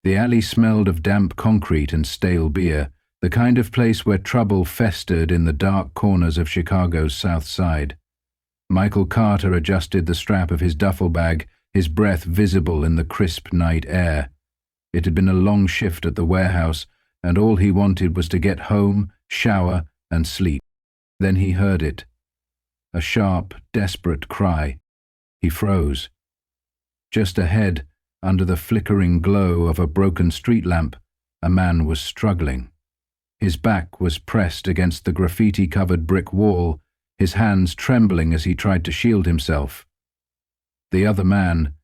The alley smelled of damp concrete and stale beer, the kind of place where trouble festered in the dark corners of Chicago's South Side. Michael Carter adjusted the strap of his duffel bag, his breath visible in the crisp night air. It had been a long shift at the warehouse, and all he wanted was to get home, shower, and sleep. Then he heard it. A sharp, desperate cry. He froze. Just ahead, under the flickering glow of a broken street lamp, a man was struggling. His back was pressed against the graffiti-covered brick wall, his hands trembling as he tried to shield himself. The other man,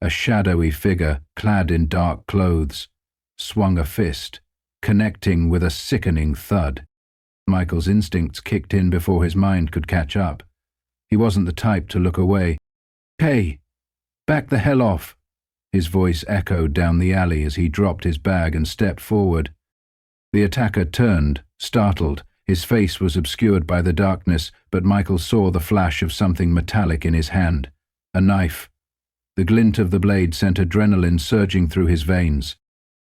a shadowy figure clad in dark clothes, swung a fist, connecting with a sickening thud. Michael's instincts kicked in before his mind could catch up. He wasn't the type to look away. "Hey, back the hell off!" His voice echoed down the alley as he dropped his bag and stepped forward. The attacker turned, startled. His face was obscured by the darkness, but Michael saw the flash of something metallic in his hand. A knife. The glint of the blade sent adrenaline surging through his veins.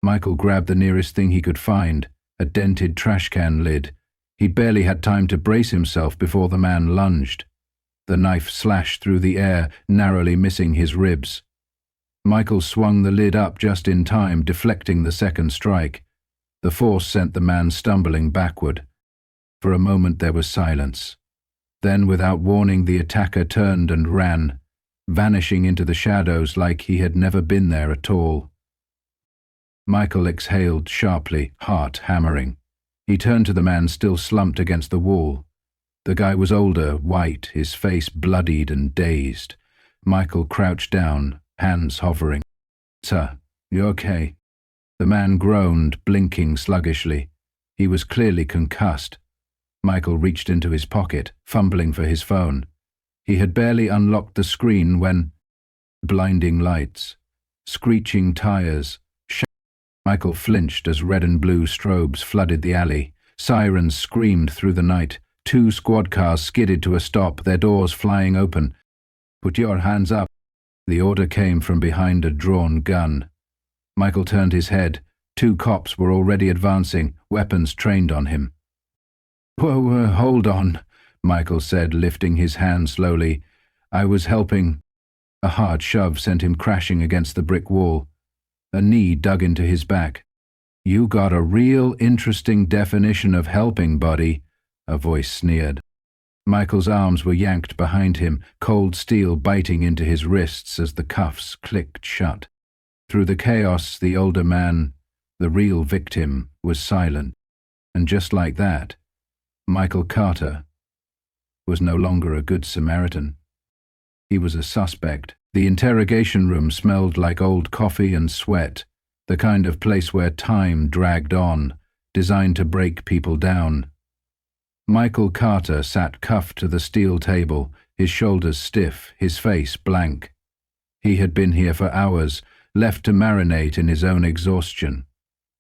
Michael grabbed the nearest thing he could find, a dented trash can lid. He barely had time to brace himself before the man lunged. The knife slashed through the air, narrowly missing his ribs. Michael swung the lid up just in time, deflecting the second strike. The force sent the man stumbling backward. For a moment there was silence. Then, without warning, the attacker turned and ran, vanishing into the shadows like he had never been there at all. Michael exhaled sharply, heart hammering. He turned to the man still slumped against the wall. The guy was older, white, his face bloodied and dazed. Michael crouched down, hands hovering. "Sir, you okay?" The man groaned, blinking sluggishly. He was clearly concussed. Michael reached into his pocket, fumbling for his phone. He had barely unlocked the screen when... Blinding lights, screeching tires. Michael flinched as red and blue strobes flooded the alley. Sirens screamed through the night. 2 squad cars skidded to a stop, their doors flying open. "Put your hands up." The order came from behind a drawn gun. Michael turned his head. 2 cops were already advancing, weapons trained on him. "Whoa, hold on," Michael said, lifting his hand slowly. "I was helping." A hard shove sent him crashing against the brick wall. A knee dug into his back. "You got a real interesting definition of helping, buddy," a voice sneered. Michael's arms were yanked behind him, cold steel biting into his wrists as the cuffs clicked shut. Through the chaos, the older man, the real victim, was silent. And just like that, Michael Carter was no longer a good Samaritan. He was a suspect. The interrogation room smelled like old coffee and sweat, the kind of place where time dragged on, designed to break people down. Michael Carter sat cuffed to the steel table, his shoulders stiff, his face blank. He had been here for hours, left to marinate in his own exhaustion,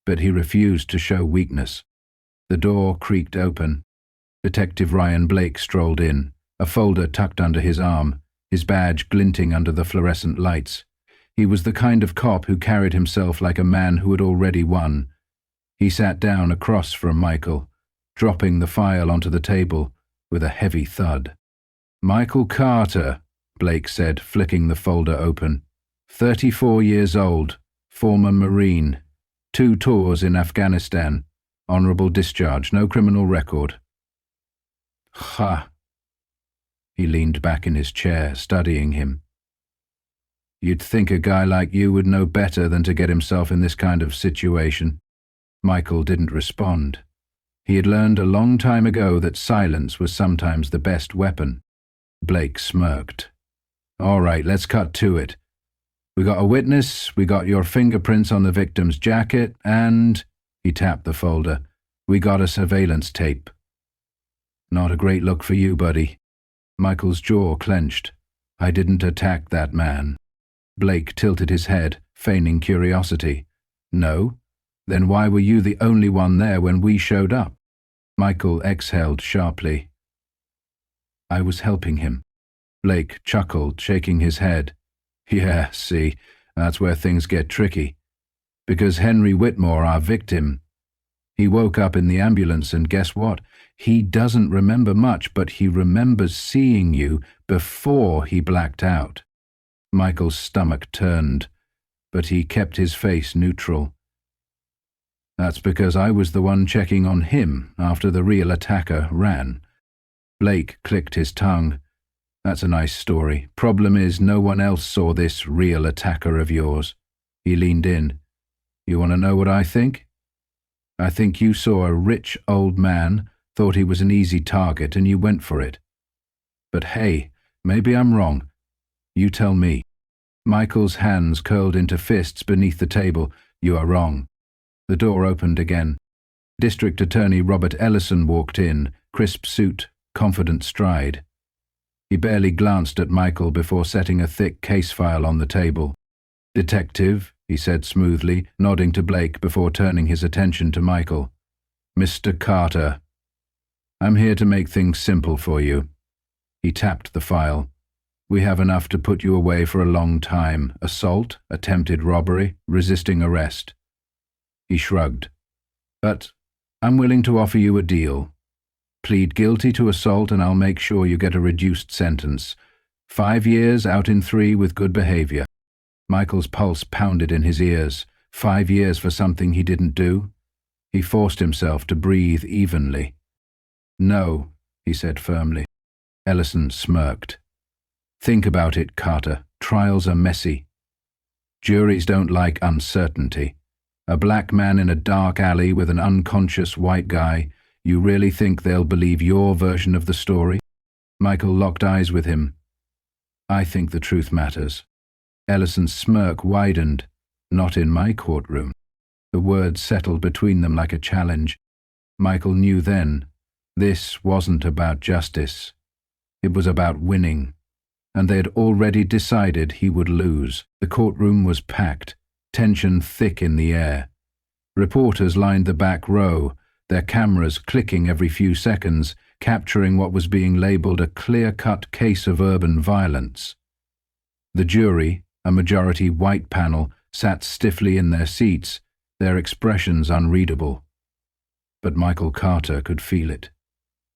but he refused to show weakness. The door creaked open. Detective Ryan Blake strolled in, a folder tucked under his arm, his badge glinting under the fluorescent lights. He was the kind of cop who carried himself like a man who had already won. He sat down across from Michael, dropping the file onto the table with a heavy thud. "Michael Carter," Blake said, flicking the folder open. 34 years old, former Marine, 2 tours in Afghanistan, honorable discharge, no criminal record. "Ha." He leaned back in his chair, studying him. "You'd think a guy like you would know better than to get himself in this kind of situation." Michael didn't respond. He had learned a long time ago that silence was sometimes the best weapon. Blake smirked. "All right, let's cut to it. We got a witness, we got your fingerprints on the victim's jacket, and..." He tapped the folder. "We got a surveillance tape." "Not a great look for you, buddy." Michael's jaw clenched. "I didn't attack that man." Blake tilted his head, feigning curiosity. "No? Then why were you the only one there when we showed up?" Michael exhaled sharply. "I was helping him." Blake chuckled, shaking his head. "Yeah, see, that's where things get tricky. Because Henry Whitmore, our victim, he woke up in the ambulance, and guess what? He doesn't remember much, but he remembers seeing you before he blacked out. Michael's stomach turned, but he kept his face neutral. That's because I was the one checking on him after the real attacker ran. Blake clicked his tongue. That's a nice story. Problem is, no one else saw this real attacker of yours. He leaned in. You want to know what I think? I think you saw a rich old man, thought he was an easy target, and you went for it. But hey, maybe I'm wrong. You tell me. Michael's hands curled into fists beneath the table. You are wrong. The door opened again. District Attorney Robert Ellison walked in, crisp suit, confident stride. He barely glanced at Michael before setting a thick case file on the table. Detective, he said smoothly, nodding to Blake before turning his attention to Michael. Mr. Carter, I'm here to make things simple for you. He tapped the file. We have enough to put you away for a long time. Assault, attempted robbery, resisting arrest. He shrugged. But I'm willing to offer you a deal. Plead guilty to assault and I'll make sure you get a reduced sentence. 5 years out in 3 with good behavior. Michael's pulse pounded in his ears. 5 years for something he didn't do? He forced himself to breathe evenly. No, he said firmly. Ellison smirked. Think about it, Carter. Trials are messy. Juries don't like uncertainty. A black man in a dark alley with an unconscious white guy, you really think they'll believe your version of the story? Michael locked eyes with him. I think the truth matters. Ellison's smirk widened. Not in my courtroom. The words settled between them like a challenge. Michael knew then, this wasn't about justice. It was about winning. And they had already decided he would lose. The courtroom was packed, tension thick in the air. Reporters lined the back row, their cameras clicking every few seconds, capturing what was being labeled a clear-cut case of urban violence. The jury, a majority white panel, sat stiffly in their seats, their expressions unreadable. But Michael Carter could feel it.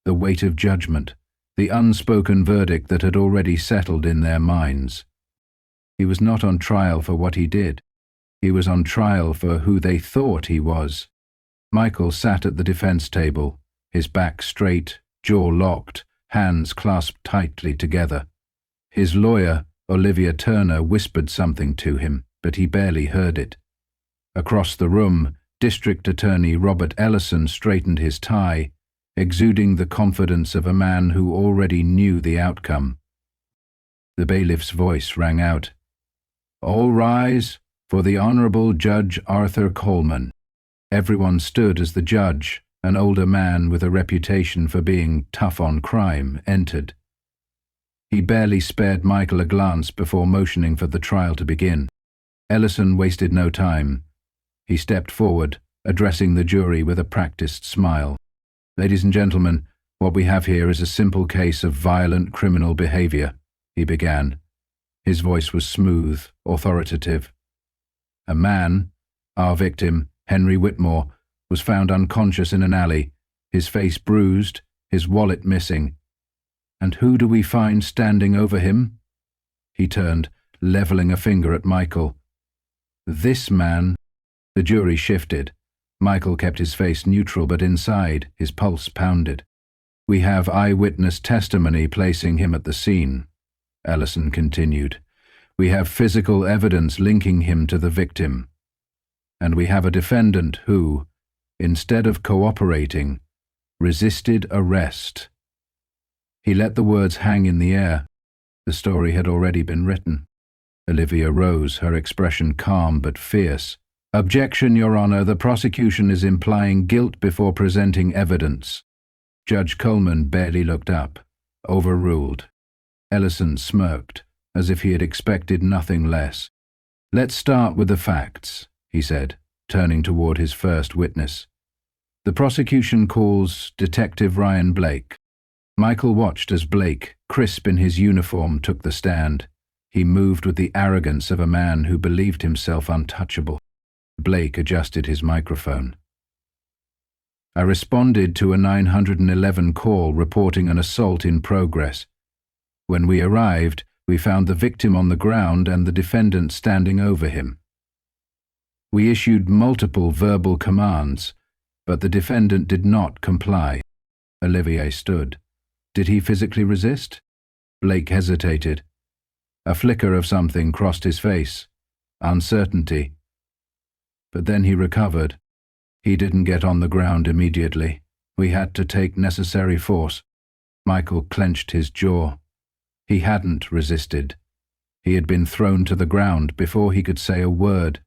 The weight of judgment, the unspoken verdict that had already settled in their minds. He was not on trial for what he did. He was on trial for who they thought he was. Michael sat at the defense table, his back straight, jaw locked, hands clasped tightly together. His lawyer, Olivia Turner, whispered something to him, but he barely heard it. Across the room, District Attorney Robert Ellison straightened his tie, exuding the confidence of a man who already knew the outcome. The bailiff's voice rang out. All rise for the Honorable Judge Arthur Coleman. Everyone stood as the judge, an older man with a reputation for being tough on crime, entered. He barely spared Michael a glance before motioning for the trial to begin. Ellison wasted no time. He stepped forward, addressing the jury with a practiced smile. Ladies and gentlemen, what we have here is a simple case of violent criminal behavior, he began. His voice was smooth, authoritative. A man, our victim, Henry Whitmore, was found unconscious in an alley, his face bruised, his wallet missing. And who do we find standing over him? He turned, leveling a finger at Michael. This man. The jury shifted. Michael kept his face neutral, but inside, his pulse pounded. We have eyewitness testimony placing him at the scene, Ellison continued. We have physical evidence linking him to the victim. And we have a defendant who, instead of cooperating, resisted arrest. He let the words hang in the air. The story had already been written. Olivia rose, her expression calm but fierce. Objection, Your Honor. The prosecution is implying guilt before presenting evidence. Judge Coleman barely looked up. Overruled. Ellison smirked, as if he had expected nothing less. Let's start with the facts, he said, turning toward his first witness. The prosecution calls Detective Ryan Blake. Michael watched as Blake, crisp in his uniform, took the stand. He moved with the arrogance of a man who believed himself untouchable. Blake adjusted his microphone. I responded to a 911 call reporting an assault in progress. When we arrived, we found the victim on the ground and the defendant standing over him. We issued multiple verbal commands, but the defendant did not comply. Olivier stood. Did he physically resist? Blake hesitated. A flicker of something crossed his face. Uncertainty. But then he recovered. He didn't get on the ground immediately. We had to take necessary force. Michael clenched his jaw. He hadn't resisted. He had been thrown to the ground before he could say a word.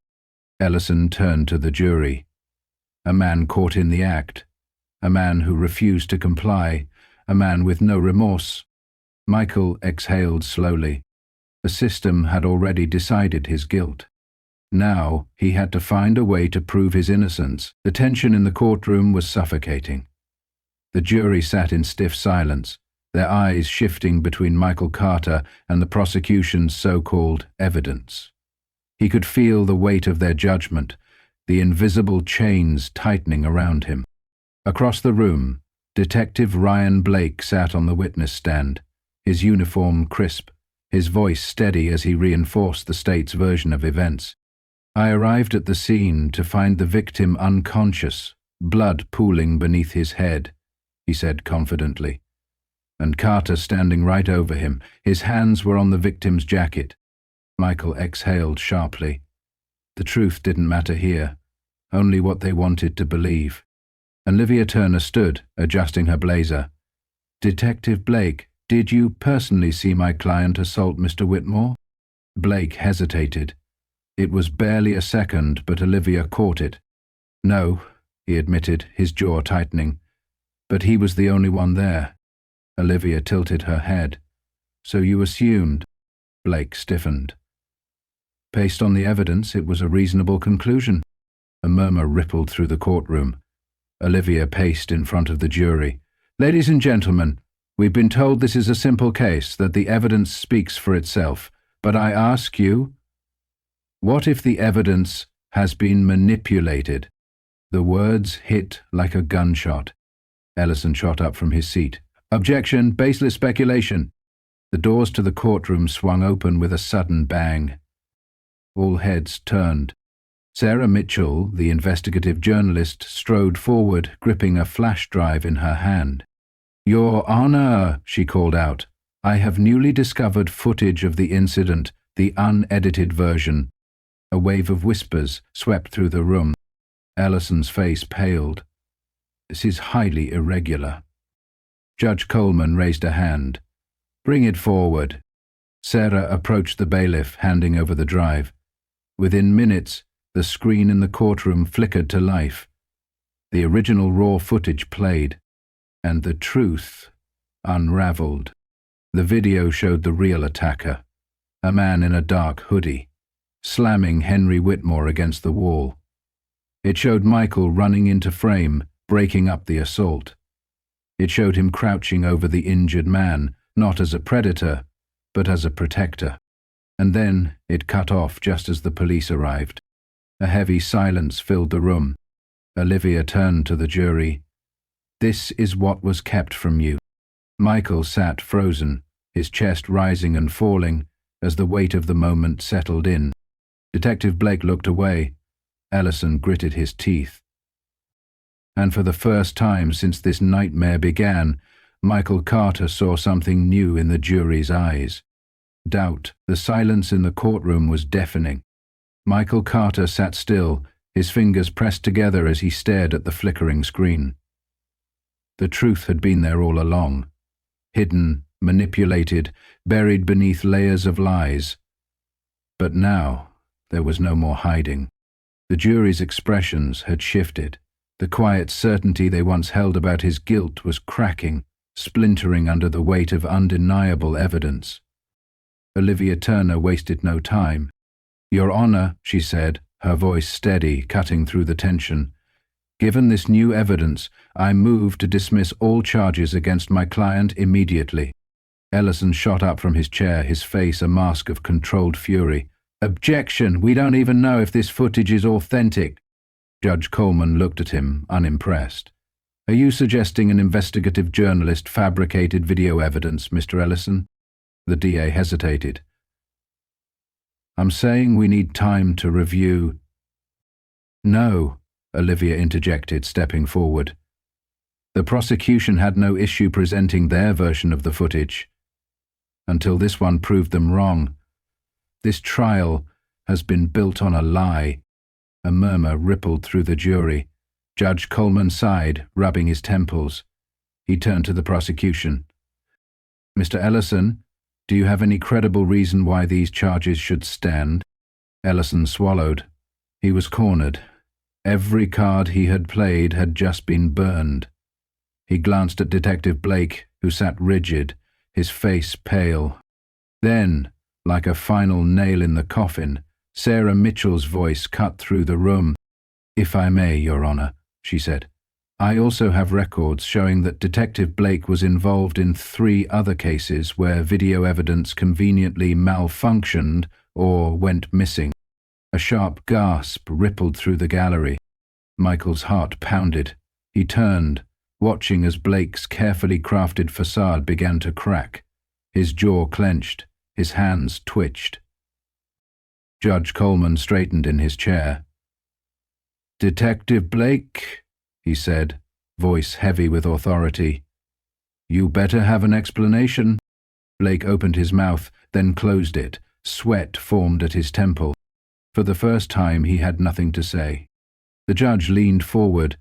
Ellison turned to the jury. A man caught in the act. A man who refused to comply. A man with no remorse. Michael exhaled slowly. The system had already decided his guilt. Now he had to find a way to prove his innocence. The tension in the courtroom was suffocating. The jury sat in stiff silence, their eyes shifting between Michael Carter and the prosecution's so-called evidence. He could feel the weight of their judgment, the invisible chains tightening around him. Across the room, Detective Ryan Blake sat on the witness stand, his uniform crisp, his voice steady as he reinforced the state's version of events. I arrived at the scene to find the victim unconscious, blood pooling beneath his head, he said confidently. And Carter standing right over him, his hands were on the victim's jacket. Michael exhaled sharply. The truth didn't matter here, only what they wanted to believe. Olivia Turner stood, adjusting her blazer. Detective Blake, did you personally see my client assault Mr. Whitmore? Blake hesitated. It was barely a second, but Olivia caught it. No, he admitted, his jaw tightening. But he was the only one there. Olivia tilted her head. So you assumed? Blake stiffened. Based on the evidence, it was a reasonable conclusion. A murmur rippled through the courtroom. Olivia paced in front of the jury. Ladies and gentlemen, we've been told this is a simple case, that the evidence speaks for itself. But I ask you, what if the evidence has been manipulated? The words hit like a gunshot. Ellison shot up from his seat. Objection, baseless speculation. The doors to the courtroom swung open with a sudden bang. All heads turned. Sarah Mitchell, the investigative journalist, strode forward, gripping a flash drive in her hand. Your Honor, she called out, I have newly discovered footage of the incident, the unedited version. A wave of whispers swept through the room. Ellison's face paled. This is highly irregular. Judge Coleman raised a hand. Bring it forward. Sarah approached the bailiff, handing over the drive. Within minutes, the screen in the courtroom flickered to life. The original raw footage played, and the truth unraveled. The video showed the real attacker, a man in a dark hoodie, slamming Henry Whitmore against the wall. It showed Michael running into frame, breaking up the assault. It showed him crouching over the injured man, not as a predator, but as a protector. And then it cut off just as the police arrived. A heavy silence filled the room. Olivia turned to the jury. This is what was kept from you. Michael sat frozen, his chest rising and falling as the weight of the moment settled in. Detective Blake looked away. Ellison gritted his teeth. And for the first time since this nightmare began, Michael Carter saw something new in the jury's eyes. Doubt. The silence in the courtroom was deafening. Michael Carter sat still, his fingers pressed together as he stared at the flickering screen. The truth had been there all along. Hidden, manipulated, buried beneath layers of lies. But now, there was no more hiding. The jury's expressions had shifted. The quiet certainty they once held about his guilt was cracking, splintering under the weight of undeniable evidence. Olivia Turner wasted no time. Your Honor, she said, her voice steady, cutting through the tension. Given this new evidence, I move to dismiss all charges against my client immediately. Ellison shot up from his chair, his face a mask of controlled fury. Objection! We don't even know if this footage is authentic. Judge Coleman looked at him, unimpressed. Are you suggesting an investigative journalist fabricated video evidence, Mr. Ellison? The DA hesitated. I'm saying we need time to review. No, Olivia interjected, stepping forward. The prosecution had no issue presenting their version of the footage, until this one proved them wrong. This trial has been built on a lie. A murmur rippled through the jury. Judge Coleman sighed, rubbing his temples. He turned to the prosecution. Mr. Ellison, do you have any credible reason why these charges should stand? Ellison swallowed. He was cornered. Every card he had played had just been burned. He glanced at Detective Blake, who sat rigid, his face pale. Then, like a final nail in the coffin, Sarah Mitchell's voice cut through the room. If I may, Your Honor, she said, I also have records showing that Detective Blake was involved in 3 other cases where video evidence conveniently malfunctioned or went missing. A sharp gasp rippled through the gallery. Michael's heart pounded. He turned, watching as Blake's carefully crafted facade began to crack. His jaw clenched, his hands twitched. Judge Coleman straightened in his chair. Detective Blake, he said, voice heavy with authority. You better have an explanation. Blake opened his mouth, then closed it. Sweat formed at his temple. For the first time he had nothing to say. The judge leaned forward.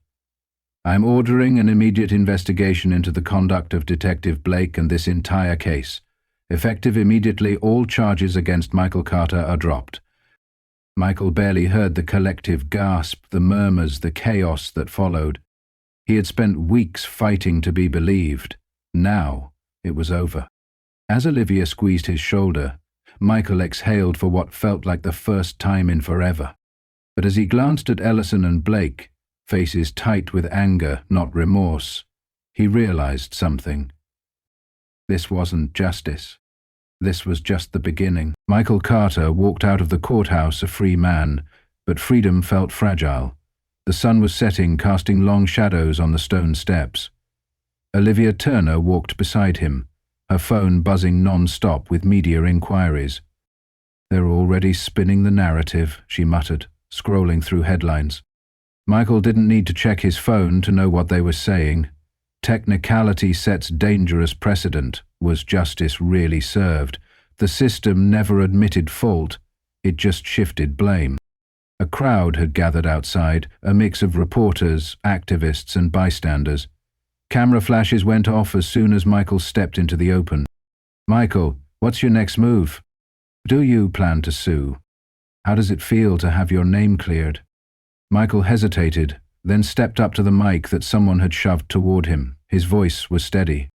I'm ordering an immediate investigation into the conduct of Detective Blake and this entire case. Effective immediately, all charges against Michael Carter are dropped. Michael barely heard the collective gasp, the murmurs, the chaos that followed. He had spent weeks fighting to be believed. Now it was over. As Olivia squeezed his shoulder, Michael exhaled for what felt like the first time in forever. But as he glanced at Ellison and Blake, faces tight with anger, not remorse, he realized something. This wasn't justice. This was just the beginning. Michael Carter walked out of the courthouse a free man, but freedom felt fragile. The sun was setting, casting long shadows on the stone steps. Olivia Turner walked beside him, her phone buzzing non-stop with media inquiries. They're already spinning the narrative, she muttered, scrolling through headlines. Michael didn't need to check his phone to know what they were saying. Technicality sets dangerous precedent. Was justice really served? The system never admitted fault. It just shifted blame. A crowd had gathered outside, a mix of reporters, activists, and bystanders. Camera flashes went off as soon as Michael stepped into the open. Michael, what's your next move? Do you plan to sue? How does it feel to have your name cleared? Michael hesitated, then stepped up to the mic that someone had shoved toward him. His voice was steady.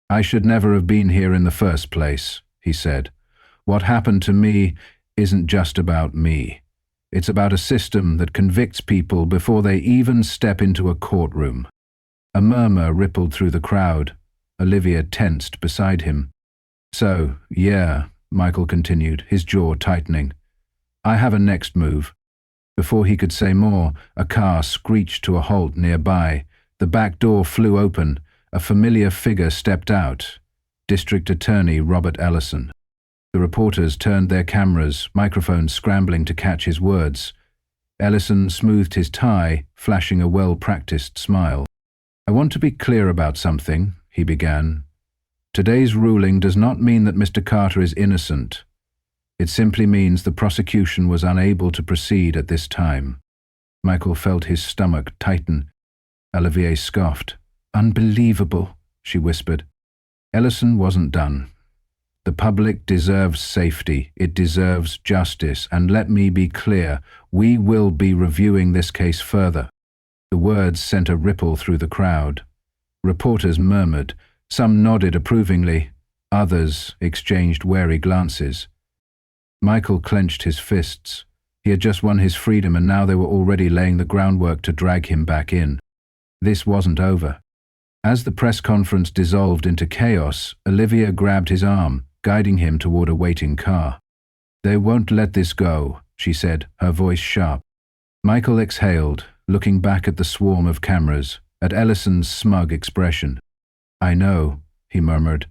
I should never have been here in the first place, he said. What happened to me isn't just about me. It's about a system that convicts people before they even step into a courtroom. A murmur rippled through the crowd. Olivia tensed beside him. So, yeah, Michael continued, his jaw tightening. I have a next move. Before he could say more, a car screeched to a halt nearby. The back door flew open. A familiar figure stepped out. District Attorney Robert Ellison. The reporters turned their cameras, microphones scrambling to catch his words. Ellison smoothed his tie, flashing a well-practiced smile. I want to be clear about something, he began. Today's ruling does not mean that Mr. Carter is innocent. It simply means the prosecution was unable to proceed at this time. Michael felt his stomach tighten. Olivier scoffed. Unbelievable, she whispered. Ellison wasn't done. The public deserves safety, it deserves justice, and let me be clear, we will be reviewing this case further. The words sent a ripple through the crowd. Reporters murmured, some nodded approvingly, others exchanged wary glances. Michael clenched his fists. He had just won his freedom and now they were already laying the groundwork to drag him back in. This wasn't over. As the press conference dissolved into chaos, Olivia grabbed his arm, guiding him toward a waiting car. "They won't let this go," she said, her voice sharp. Michael exhaled, looking back at the swarm of cameras, at Ellison's smug expression. "I know," he murmured.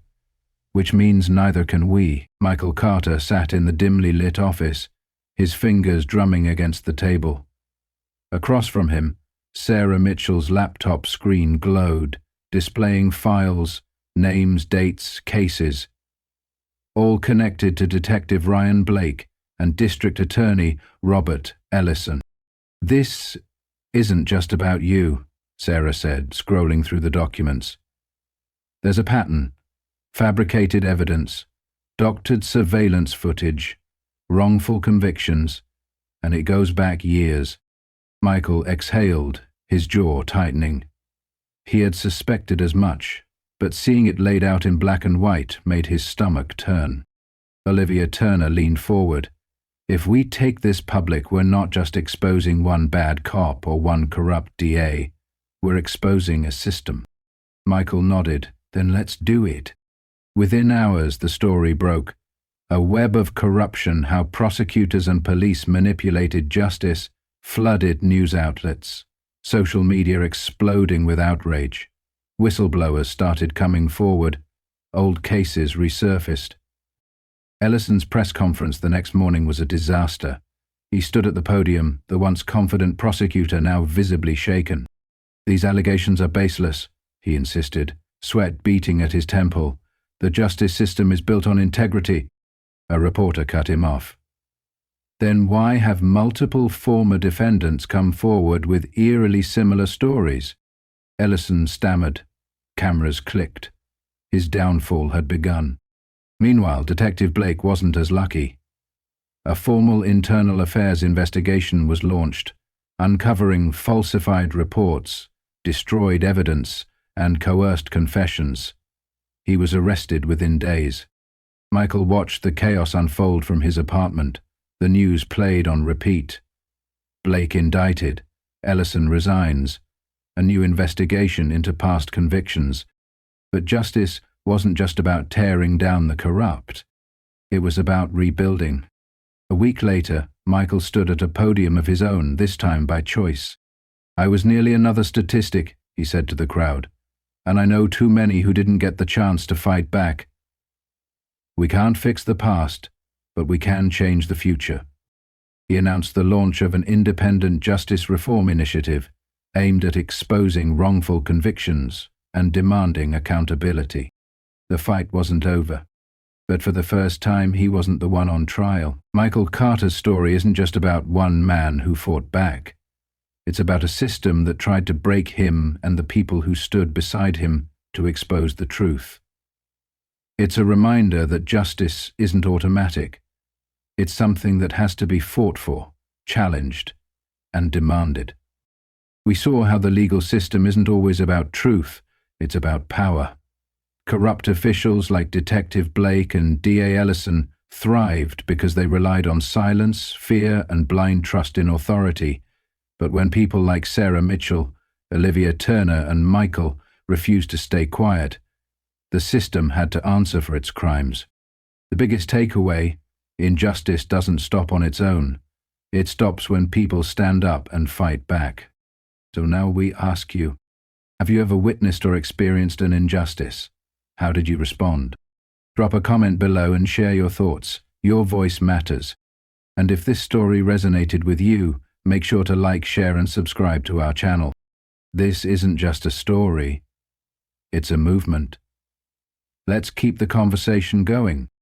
"Which means neither can we." Michael Carter sat in the dimly lit office, his fingers drumming against the table. Across from him, Sarah Mitchell's laptop screen glowed, displaying files, names, dates, cases, all connected to Detective Ryan Blake and District Attorney Robert Ellison. "This isn't just about you," Sarah said, scrolling through the documents. "There's a pattern, fabricated evidence, doctored surveillance footage, wrongful convictions, and it goes back years." Michael exhaled, his jaw tightening. He had suspected as much, but seeing it laid out in black and white made his stomach turn. Olivia Turner leaned forward. "If we take this public, we're not just exposing one bad cop or one corrupt DA. We're exposing a system." Michael nodded. "Then let's do it." Within hours, the story broke. A web of corruption, how prosecutors and police manipulated justice, flooded news outlets. Social media exploding with outrage. Whistleblowers started coming forward. Old cases resurfaced. Ellison's press conference the next morning was a disaster. He stood at the podium, the once confident prosecutor now visibly shaken. "These allegations are baseless," he insisted, sweat beating at his temple. "The justice system is built on integrity." A reporter cut him off. "Then why have multiple former defendants come forward with eerily similar stories?" Ellison stammered. Cameras clicked. His downfall had begun. Meanwhile, Detective Blake wasn't as lucky. A formal internal affairs investigation was launched, uncovering falsified reports, destroyed evidence, and coerced confessions. He was arrested within days. Michael watched the chaos unfold from his apartment. The news played on repeat. Blake indicted. Ellison resigns. A new investigation into past convictions. But justice wasn't just about tearing down the corrupt. It was about rebuilding. A week later, Michael stood at a podium of his own, this time by choice. "I was nearly another statistic," he said to the crowd, "and I know too many who didn't get the chance to fight back. We can't fix the past, but we can change the future." He announced the launch of an independent justice reform initiative aimed at exposing wrongful convictions and demanding accountability. The fight wasn't over, but for the first time he wasn't the one on trial. Michael Carter's story isn't just about one man who fought back. It's about a system that tried to break him and the people who stood beside him to expose the truth. It's a reminder that justice isn't automatic. It's something that has to be fought for, challenged, and demanded. We saw how the legal system isn't always about truth, it's about power. Corrupt officials like Detective Blake and DA Ellison thrived because they relied on silence, fear, and blind trust in authority. But when people like Sarah Mitchell, Olivia Turner, and Michael refused to stay quiet, the system had to answer for its crimes. The biggest takeaway: injustice doesn't stop on its own. It stops when people stand up and fight back. So now we ask you, have you ever witnessed or experienced an injustice? How did you respond? Drop a comment below and share your thoughts. Your voice matters. And if this story resonated with you, make sure to like, share, and subscribe to our channel. This isn't just a story, it's a movement. Let's keep the conversation going.